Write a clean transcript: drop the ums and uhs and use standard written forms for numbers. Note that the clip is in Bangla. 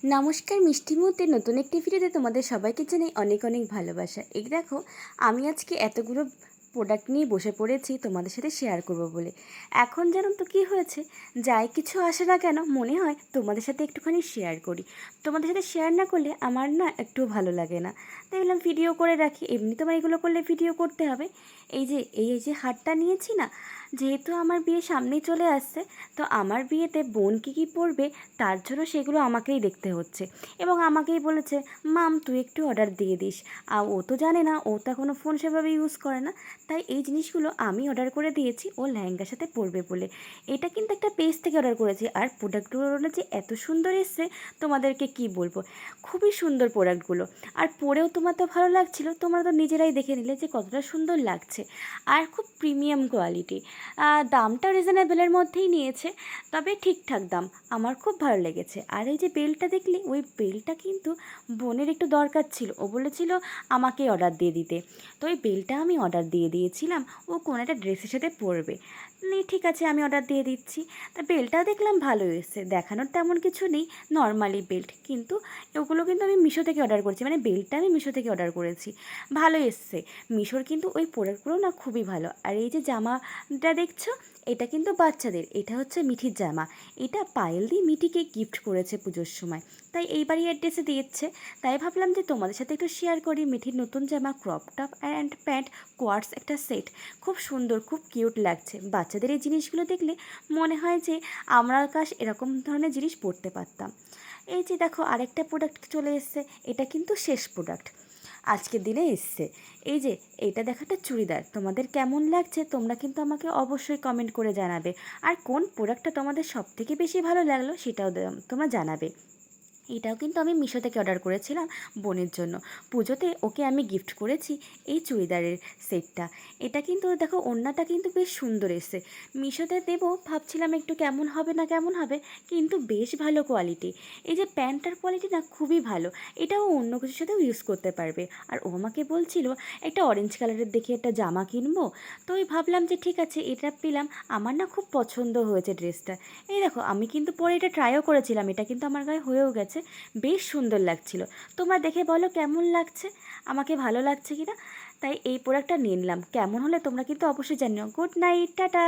নমস্কার, মিষ্টি মুহূর্তে নতুন একটি ভিডিওতে তোমাদের সবাইকে জানাই অনেক অনেক ভালোবাসা। এই দেখো, আমি আজকে এতগুলো প্রোডাক্ট নিয়ে বসে পড়েছি তোমাদের সাথে শেয়ার করব বলে। এখন জানো তো কী হয়েছে, যাই কিছু আসে না কেন মনে হয় তোমাদের সাথে একটুখানি শেয়ার করি। তোমাদের সাথে শেয়ার না করলে আমার না একটুও ভালো লাগে না, তাই বললাম ভিডিও করে রাখি। এমনি তোমার এগুলো করলে ভিডিও করতে হবে। এই যে হারটা নিয়েছি না, যেহেতু আমার বিয়ে সামনেই চলে আসছে, তো আমার বিয়েতে বোন কী পরবে তার জন্য সেগুলো আমাকেই দেখতে হচ্ছে। এবং আমাকেই বলেছে, মাম তুই একটু অর্ডার দিয়ে দিস। আর ও তো জানে না, ও তো কোনো ফোন সেভাবে ইউজ করে না, তাই এই জিনিসগুলো আমি অর্ডার করে দিয়েছি ও লেহেঙ্গার সাথে পরবে বলে। এটা কিন্তু একটা পেজ থেকে অর্ডার করেছি, আর প্রোডাক্টগুলো যে এত সুন্দর এসছে তোমাদেরকে কি বলবো। খুবই সুন্দর প্রোডাক্টগুলো, আর পরেও তোমার তো ভালো লাগছিল, তোমরা তো নিজেরাই দেখে নিলে যে কতটা সুন্দর লাগছে। আর খুব প্রিমিয়াম কোয়ালিটি, দামটা রিজনেবলের মধ্যেই নিয়েছে, তবে ঠিকঠাক দাম। আমার খুব ভালো লেগেছে। আর এই যে বেলটা দেখলি, ওই বেলটা কিন্তু বোনের একটু দরকার ছিল, ও বলেছিল আমাকে অর্ডার দিয়ে দিতে, তো ওই বেলটা আমি অর্ডার দিয়ে দিয়েছিলাম। ও কোনো একটা ড্রেসের সাথে পরবে, ঠিক আছে আমি অর্ডার দিয়ে দিচ্ছি। তা বেলটা দেখলাম ভালো এসছে, দেখানোর তেমন কিছু নেই, নর্মালি বেল্ট, কিন্তু ওগুলো কিন্তু আমি মিশো থেকে অর্ডার করেছি, মানে বেলটা আমি মিশো থেকে অর্ডার করেছি, ভালো এসছে। মিশোর কিন্তু ওই প্রোডাক্টগুলো না খুবই ভালো। আর এই যে জামাটা দেখছো, এটা কিন্তু বাচ্চাদের, এটা হচ্ছে মিঠির জামা। এটা পায়েল দি মিঠিকে গিফট করেছে পুজোর সময়, তাই এইবারই অ্যাড্রেসে দিয়েছে। তাই ভাবলাম যে তোমাদের সাথে একটু শেয়ার করি। মিঠির নতুন জামা, crop top and pant, quartz একটা সেট, খুব সুন্দর, খুব কিউট লাগছে। বাচ্চাদের এই জিনিসগুলো দেখলে মনে হয় যে আমরা কাশ এরকম ধরনের জিনিস পরতে পারতাম। এই যে দেখো আরেকটা প্রোডাক্ট চলে এসছে, এটা কিন্তু শেষ প্রোডাক্ট আজকের দিনে এসছে। এই যে এইটা দেখো, একটা চুড়িদার, তোমাদের কেমন লাগছে তোমরা কিন্তু আমাকে অবশ্যই কমেন্ট করে জানাবে। আর কোন প্রোডাক্টটা তোমাদের সবথেকে বেশি ভালো লাগলো সেটাও তোমরা জানাবে। এটাও কিন্তু আমি মিশো থেকে অর্ডার করেছিলাম বোনের জন্য। পুজোতে ওকে আমি গিফট করেছি এই চুড়িদারের সেটটা। এটা কিন্তু দেখো ওড়নাটা কিন্তু বেশ সুন্দর এসছে। মিশোতে দেবো ভাবছিলাম একটু কেমন হবে না কেমন হবে, কিন্তু বেশ ভালো কোয়ালিটি। এই যে প্যান্টটার কোয়ালিটি না খুবই ভালো, এটাও অন্য কিছুর সাথেও ইউজ করতে পারবে। আর ও আমাকে বলছিল একটা অরেঞ্জ কালারের দেখে একটা জামা কিনবো, তো ওই ভাবলাম যে ঠিক আছে এটা পেলাম। আমার না খুব পছন্দ হয়েছে ড্রেসটা। এই দেখো আমি কিন্তু পরে এটা ট্রাইও করেছিলাম, এটা কিন্তু আমার গায়ে হয়েও গেছে, বেশ সুন্দর লাগছিল। তোমরা দেখে বলো কেমন লাগছে, আমাকে ভালো লাগছে কি না। তাই এই প্রোডাক্টটা নিয়ে নিলাম, কেমন হলে তোমরা কিন্তু অবশ্যই জানিও। Good night, tata.